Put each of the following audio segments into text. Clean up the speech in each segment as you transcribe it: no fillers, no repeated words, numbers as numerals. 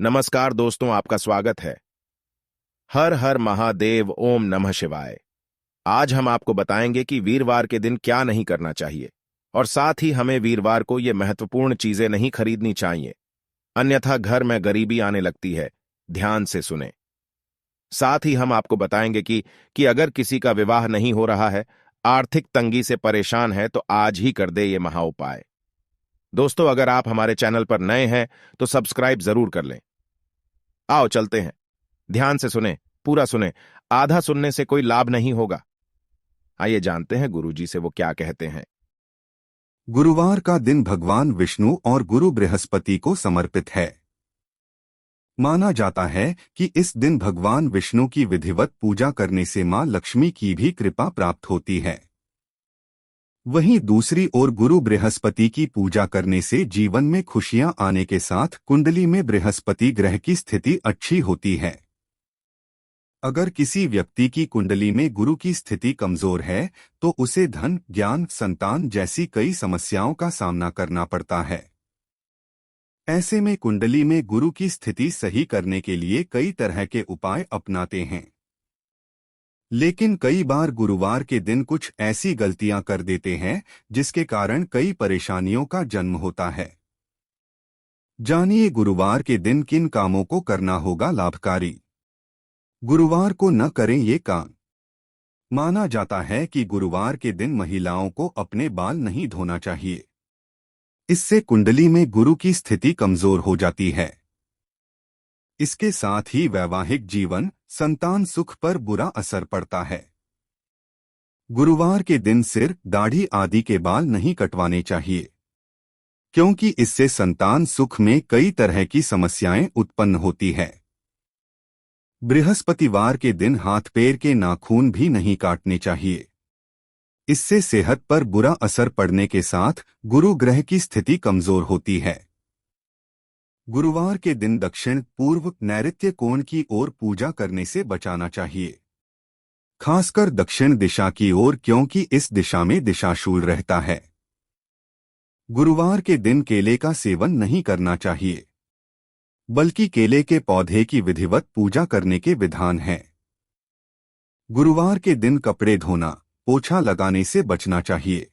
नमस्कार दोस्तों, आपका स्वागत है। हर हर महादेव, ओम नमः शिवाय। आज हम आपको बताएंगे कि वीरवार के दिन क्या नहीं करना चाहिए और साथ ही हमें वीरवार को ये महत्वपूर्ण चीजें नहीं खरीदनी चाहिए, अन्यथा घर में गरीबी आने लगती है। ध्यान से सुने। साथ ही हम आपको बताएंगे कि अगर किसी का विवाह नहीं हो रहा है, आर्थिक तंगी से परेशान है, तो आज ही कर दे ये महा उपाय। दोस्तों, अगर आप हमारे चैनल पर नए हैं तो सब्सक्राइब जरूर कर लें। आओ चलते हैं। ध्यान से सुने, पूरा सुने। आधा सुनने से कोई लाभ नहीं होगा। आइए जानते हैं गुरुजी से वो क्या कहते हैं। गुरुवार का दिन भगवान विष्णु और गुरु बृहस्पति को समर्पित है। माना जाता है कि इस दिन भगवान विष्णु की विधिवत पूजा करने से मां लक्ष्मी की भी कृपा प्राप्त होती है। वहीं दूसरी ओर गुरु बृहस्पति की पूजा करने से जीवन में खुशियां आने के साथ कुंडली में बृहस्पति ग्रह की स्थिति अच्छी होती है। अगर किसी व्यक्ति की कुंडली में गुरु की स्थिति कमजोर है तो उसे धन, ज्ञान, संतान जैसी कई समस्याओं का सामना करना पड़ता है। ऐसे में कुंडली में गुरु की स्थिति सही करने के लिए कई तरह के उपाय अपनाते हैं, लेकिन कई बार गुरुवार के दिन कुछ ऐसी गलतियां कर देते हैं जिसके कारण कई परेशानियों का जन्म होता है। जानिए गुरुवार के दिन किन कामों को करना होगा लाभकारी। गुरुवार को न करें ये काम। माना जाता है कि गुरुवार के दिन महिलाओं को अपने बाल नहीं धोना चाहिए। इससे कुंडली में गुरु की स्थिति कमजोर हो जाती है। इसके साथ ही वैवाहिक जीवन, संतान सुख पर बुरा असर पड़ता है। गुरुवार के दिन सिर, दाढ़ी आदि के बाल नहीं कटवाने चाहिए, क्योंकि इससे संतान सुख में कई तरह की समस्याएं उत्पन्न होती है। बृहस्पतिवार के दिन हाथ पैर के नाखून भी नहीं काटने चाहिए। इससे सेहत पर बुरा असर पड़ने के साथ गुरु ग्रह की स्थिति कमजोर होती है। गुरुवार के दिन दक्षिण पूर्व नैऋत्य कोण की ओर पूजा करने से बचाना चाहिए, खासकर दक्षिण दिशा की ओर, क्योंकि इस दिशा में दिशाशूल रहता है। गुरुवार के दिन केले का सेवन नहीं करना चाहिए, बल्कि केले के पौधे की विधिवत पूजा करने के विधान हैं। गुरुवार के दिन कपड़े धोना, पोछा लगाने से बचना चाहिए,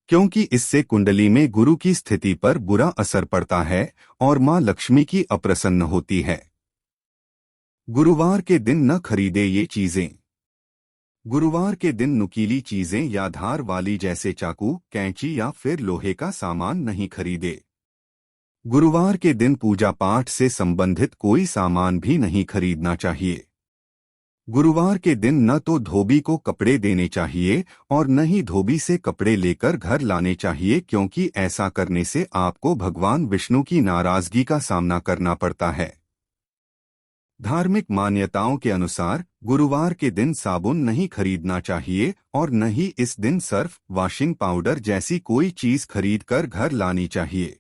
क्योंकि इससे कुंडली में गुरु की स्थिति पर बुरा असर पड़ता है और मां लक्ष्मी की अप्रसन्न होती है। गुरुवार के दिन न खरीदे ये चीजें। गुरुवार के दिन नुकीली चीजें या धार वाली जैसे चाकू, कैंची या फिर लोहे का सामान नहीं खरीदे। गुरुवार के दिन पूजा पाठ से संबंधित कोई सामान भी नहीं खरीदना चाहिए। गुरुवार के दिन न तो धोबी को कपड़े देने चाहिए और न ही धोबी से कपड़े लेकर घर लाने चाहिए, क्योंकि ऐसा करने से आपको भगवान विष्णु की नाराजगी का सामना करना पड़ता है। धार्मिक मान्यताओं के अनुसार गुरुवार के दिन साबुन नहीं खरीदना चाहिए और न ही इस दिन सर्फ, वॉशिंग पाउडर जैसी कोई चीज खरीदकर घर लानी चाहिए,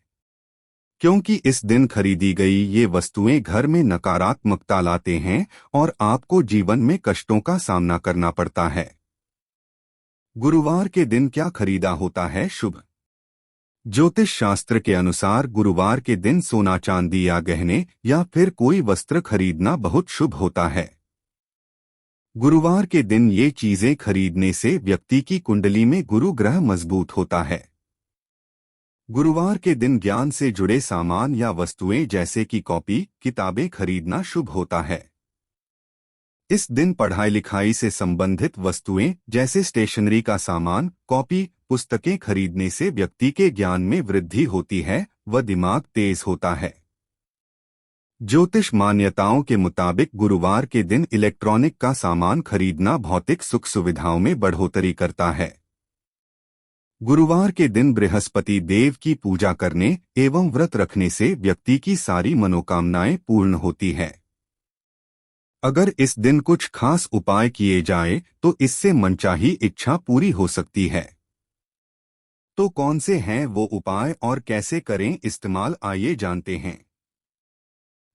क्योंकि इस दिन खरीदी गई ये वस्तुएं घर में नकारात्मकता लाते हैं और आपको जीवन में कष्टों का सामना करना पड़ता है। गुरुवार के दिन क्या खरीदा होता है शुभ? ज्योतिष शास्त्र के अनुसार गुरुवार के दिन सोना, चांदी या गहने या फिर कोई वस्त्र खरीदना बहुत शुभ होता है। गुरुवार के दिन ये चीजें खरीदने से व्यक्ति की कुंडली में गुरु ग्रह मजबूत होता है। गुरुवार के दिन ज्ञान से जुड़े सामान या वस्तुएं जैसे कि कॉपी, किताबें खरीदना शुभ होता है। इस दिन पढ़ाई लिखाई से संबंधित वस्तुएं जैसे स्टेशनरी का सामान, कॉपी, पुस्तकें खरीदने से व्यक्ति के ज्ञान में वृद्धि होती है व दिमाग तेज होता है। ज्योतिष मान्यताओं के मुताबिक गुरुवार के दिन इलेक्ट्रॉनिक का सामान खरीदना भौतिक सुख सुविधाओं में बढ़ोतरी करता है। गुरुवार के दिन बृहस्पति देव की पूजा करने एवं व्रत रखने से व्यक्ति की सारी मनोकामनाएं पूर्ण होती है। अगर इस दिन कुछ खास उपाय किए जाए तो इससे मनचाही इच्छा पूरी हो सकती है। तो कौन से हैं वो उपाय और कैसे करें इस्तेमाल, आइए जानते हैं।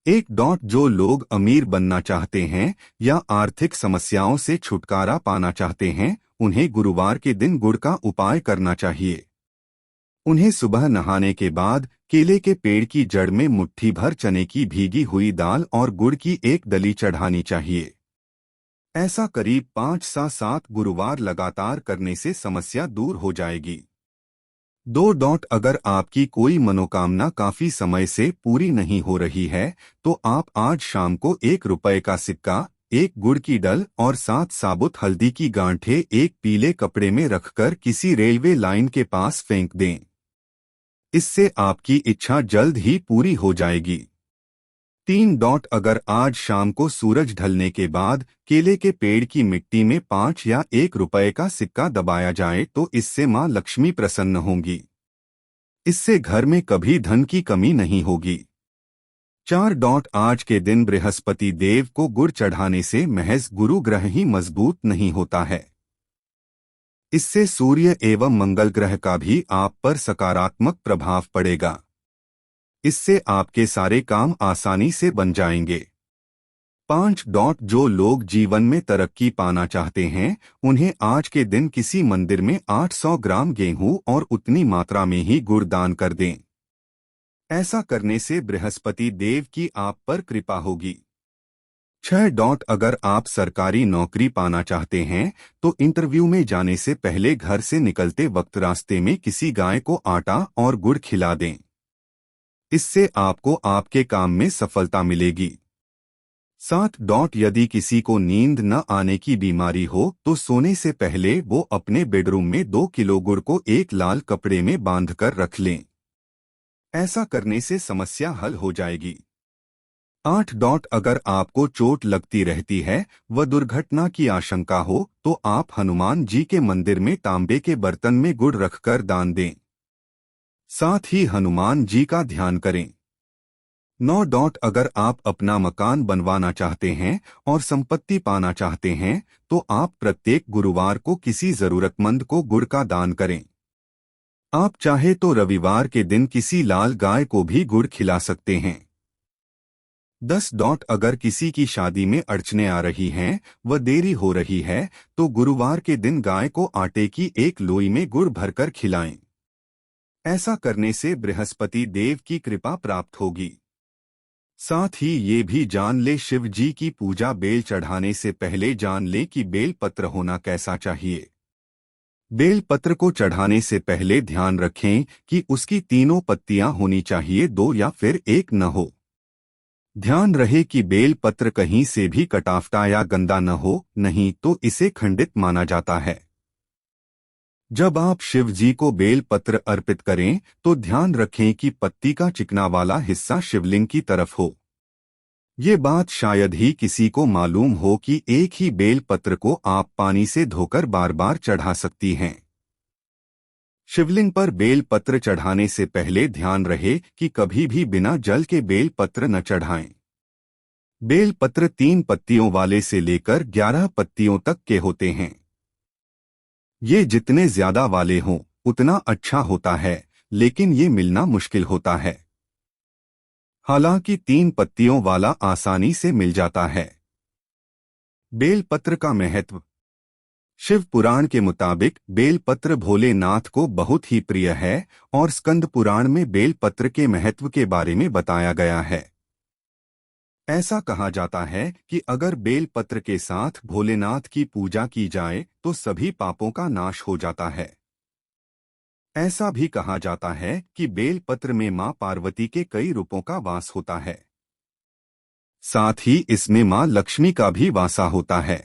जो लोग अमीर बनना चाहते हैं या आर्थिक समस्याओं से छुटकारा पाना चाहते हैं, उन्हें गुरुवार के दिन गुड़ का उपाय करना चाहिए। उन्हें सुबह नहाने के बाद केले के पेड़ की जड़ में मुट्ठी भर चने की भीगी हुई दाल और गुड़ की एक डली चढ़ानी चाहिए। ऐसा करीब 5 से 7 गुरुवार लगातार करने से समस्या दूर हो जाएगी। 2. अगर आपकी कोई मनोकामना काफी समय से पूरी नहीं हो रही है तो आप आज शाम को ₹1 का सिक्का, एक गुड़ की डल और 7 साबुत हल्दी की गांठें एक पीले कपड़े में रखकर किसी रेलवे लाइन के पास फेंक दें। इससे आपकी इच्छा जल्द ही पूरी हो जाएगी। 3. अगर आज शाम को सूरज ढलने के बाद केले के पेड़ की मिट्टी में 5 या ₹1 का सिक्का दबाया जाए तो इससे मां लक्ष्मी प्रसन्न होंगी। इससे घर में कभी धन की कमी नहीं होगी। 4. आज के दिन बृहस्पति देव को गुड़ चढ़ाने से महज गुरु ग्रह ही मजबूत नहीं होता है, इससे सूर्य एवं मंगल ग्रह का भी आप पर सकारात्मक प्रभाव पड़ेगा। इससे आपके सारे काम आसानी से बन जाएंगे। 5. जो लोग जीवन में तरक्की पाना चाहते हैं उन्हें आज के दिन किसी मंदिर में 800 ग्राम गेहूं और उतनी मात्रा में ही गुड़ दान कर दें। ऐसा करने से बृहस्पति देव की आप पर कृपा होगी। 6. अगर आप सरकारी नौकरी पाना चाहते हैं तो इंटरव्यू में जाने से पहले घर से निकलते वक्त रास्ते में किसी गाय को आटा और गुड़ खिला दें। इससे आपको आपके काम में सफलता मिलेगी। 7. यदि किसी को नींद न आने की बीमारी हो तो सोने से पहले वो अपने बेडरूम में 2 किलो गुड़ को एक लाल कपड़े में बांधकर रख लें। ऐसा करने से समस्या हल हो जाएगी। 8. अगर आपको चोट लगती रहती है व दुर्घटना की आशंका हो तो आप हनुमान जी के मंदिर में तांबे के बर्तन में गुड़ रखकर दान दें। साथ ही हनुमान जी का ध्यान करें। 9. अगर आप अपना मकान बनवाना चाहते हैं और संपत्ति पाना चाहते हैं तो आप प्रत्येक गुरुवार को किसी जरूरतमंद को गुड़ का दान करें। आप चाहे तो रविवार के दिन किसी लाल गाय को भी गुड़ खिला सकते हैं। 10. अगर किसी की शादी में अड़चने आ रही हैं व देरी हो रही है तो गुरुवार के दिन गाय को आटे की एक लोई में गुड़ भरकर खिलाएं। ऐसा करने से बृहस्पति देव की कृपा प्राप्त होगी। साथ ही ये भी जान ले शिव जी की पूजा बेल चढ़ाने से पहले जान ले कि बेल पत्र होना कैसा चाहिए। बेल पत्र को चढ़ाने से पहले ध्यान रखें कि उसकी तीनों पत्तियां होनी चाहिए, 2 या फिर 1 न हो। ध्यान रहे कि बेल पत्र कहीं से भी कटाफटा या गंदा न हो, नहीं तो इसे खंडित माना जाता है। जब आप शिव जी को बेल पत्र अर्पित करें तो ध्यान रखें कि पत्ती का चिकना वाला हिस्सा शिवलिंग की तरफ हो। ये बात शायद ही किसी को मालूम हो कि एक ही बेल पत्र को आप पानी से धोकर बार बार चढ़ा सकती हैं। शिवलिंग पर बेल पत्र चढ़ाने से पहले ध्यान रहे कि कभी भी बिना जल के बेल पत्र न चढ़ाएं। बेल पत्र 3 पत्तियों वाले से लेकर 11 पत्तियों तक के होते हैं। ये जितने ज्यादा वाले हों उतना अच्छा होता है, लेकिन ये मिलना मुश्किल होता है। हालांकि 3 पत्तियों वाला आसानी से मिल जाता है। बेलपत्र का महत्व। शिव पुराण के मुताबिक बेलपत्र भोलेनाथ को बहुत ही प्रिय है और स्कंद पुराण में बेलपत्र के महत्व के बारे में बताया गया है। ऐसा कहा जाता है कि अगर बेलपत्र के साथ भोलेनाथ की पूजा की जाए तो सभी पापों का नाश हो जाता है। ऐसा भी कहा जाता है कि बेलपत्र में मां पार्वती के कई रूपों का वास होता है। साथ ही इसमें मां लक्ष्मी का भी वासा होता है।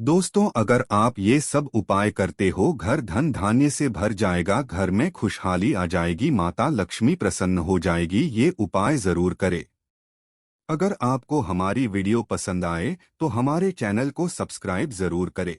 दोस्तों, अगर आप ये सब उपाय करते हो, घर धन धान्य से भर जाएगा, घर में खुशहाली आ जाएगी, माता लक्ष्मी प्रसन्न हो जाएगी। ये उपाय जरूर करें। अगर आपको हमारी वीडियो पसंद आए तो हमारे चैनल को सब्सक्राइब जरूर करें।